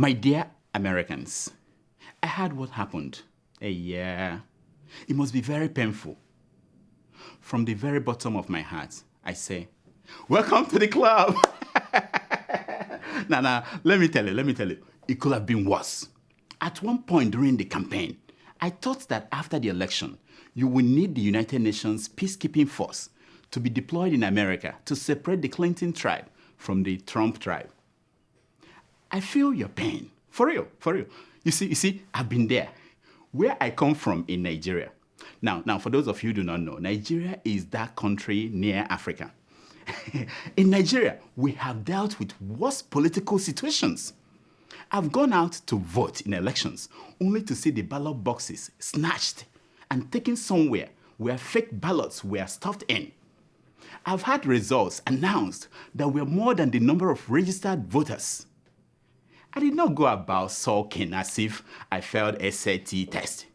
My dear Americans, I heard what happened. Yeah, it must be very painful. From the very bottom of my heart, I say, welcome to the club. Now, let me tell you, it could have been worse. At one point during the campaign, I thought that after the election, you will need the United Nations peacekeeping force to be deployed in America to separate the Clinton tribe from the Trump tribe. I feel your pain. For real. You see, I've been there. Where I come from in Nigeria. Now, for those of you who do not know, Nigeria is that country near Africa. In Nigeria, we have dealt with worse political situations. I've gone out to vote in elections only to see the ballot boxes snatched and taken somewhere where fake ballots were stuffed in. I've had results announced that were more than the number of registered voters. I did not go about sulking as if I failed SAT test.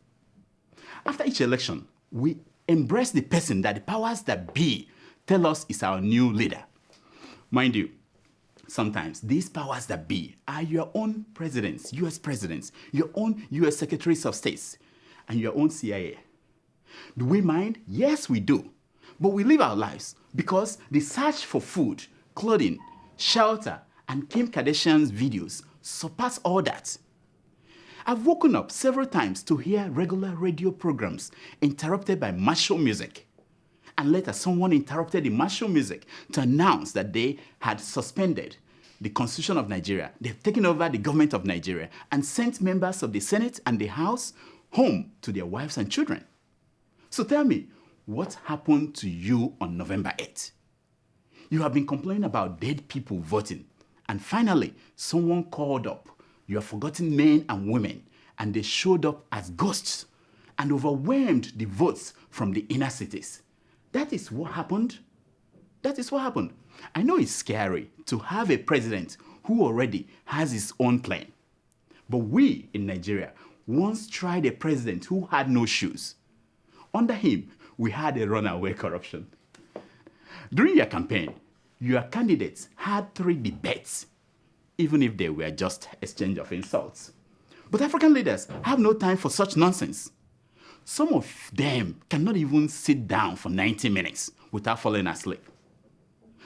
After each election, we embrace the person that the powers that be tell us is our new leader. Mind you, sometimes these powers that be are your own presidents, US, your own US secretaries of states, and your own CIA. Do we mind? Yes, we do. But we live our lives because the search for food, clothing, shelter, and Kim Kardashian's videos surpass all that. I've woken up several times to hear regular radio programs interrupted by martial music. And later, someone interrupted the martial music to announce that they had suspended the Constitution of Nigeria. They've taken over the government of Nigeria and sent members of the Senate and the House home to their wives and children. So tell me, what happened to you on November 8th? You have been complaining about dead people voting. And finally, someone called up your forgotten men and women, and they showed up as ghosts and overwhelmed the votes from the inner cities. That is what happened. I know it's scary to have a president who already has his own plan. But we in Nigeria once tried a president who had no shoes. Under him, we had a runaway corruption. During your campaign, your candidates had 3 debates, even if they were just exchange of insults. But African leaders have no time for such nonsense. Some of them cannot even sit down for 90 minutes without falling asleep.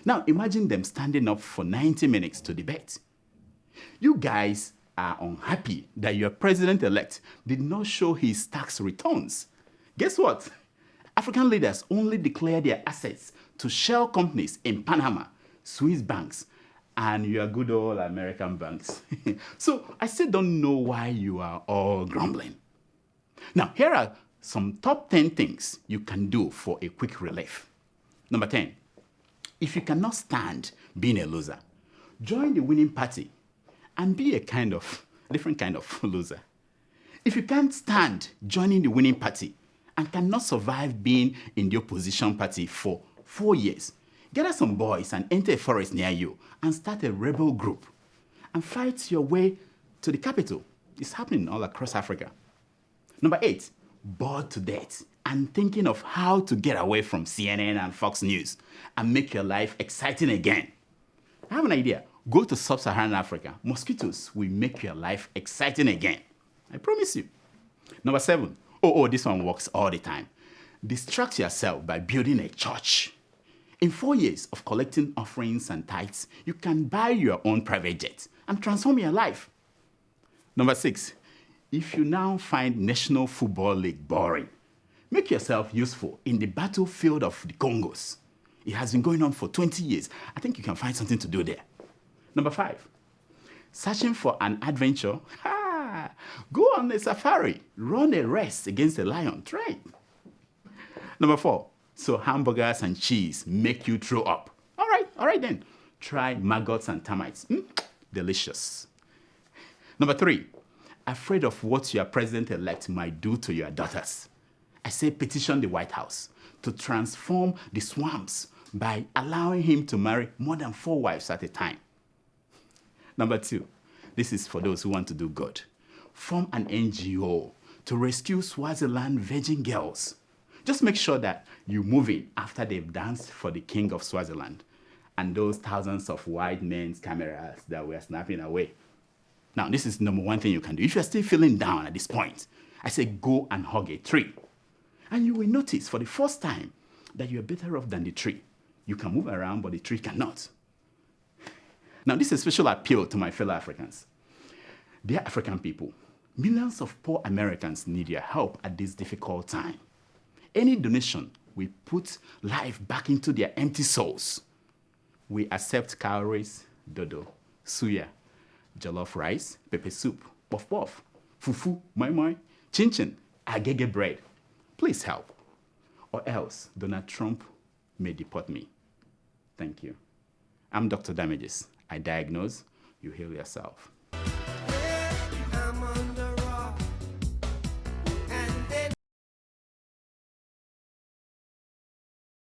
Now imagine them standing up for 90 minutes to debate. You guys are unhappy that your president-elect did not show his tax returns. Guess what? African leaders only declare their assets to shell companies in Panama, Swiss banks, and your good old American banks. So I still don't know why you are all grumbling. Now, here are some top 10 things you can do for a quick relief. Number 10, if you cannot stand being a loser, join the winning party and be a different kind of loser. If you can't stand joining the winning party and cannot survive being in the opposition party for 4 years, gather some boys and enter a forest near you and start a rebel group and fight your way to the capital. It's happening all across Africa. Number 8, bored to death and thinking of how to get away from CNN and Fox News and make your life exciting again. I have an idea. Go to sub-Saharan Africa. Mosquitoes will make your life exciting again. I promise you. Number 7, this one works all the time. Distract yourself by building a church. In 4 years of collecting offerings and tithes, you can buy your own private jet and transform your life. Number 6, if you now find National Football League boring, make yourself useful in the battlefield of the Congos. It has been going on for 20 years. I think you can find something to do there. Number 5, searching for an adventure. Go on a safari, run a race against a lion. Try it. Number 4, so hamburgers and cheese make you throw up. All right then. Try maggots and termites. Delicious. Number 3, afraid of what your president-elect might do to your daughters. I say petition the White House to transform the swamps by allowing him to marry more than 4 wives at a time. Number 2, this is for those who want to do good. Form an NGO to rescue Swaziland virgin girls. Just make sure that you move in after they've danced for the king of Swaziland and those thousands of white men's cameras that were snapping away. Now, this is number one thing you can do. If you're still feeling down at this point, I say go and hug a tree. And you will notice for the first time that you're better off than the tree. You can move around, but the tree cannot. Now, this is a special appeal to my fellow Africans. Dear African people, millions of poor Americans need your help at this difficult time. Any donation will put life back into their empty souls. We accept cowries, dodo, suya, jollof rice, pepper soup, puff puff, fufu, moi moi, chin chin, agege bread. Please help, or else Donald Trump may deport me. Thank you. I'm Dr. Damages. I diagnose, you heal yourself.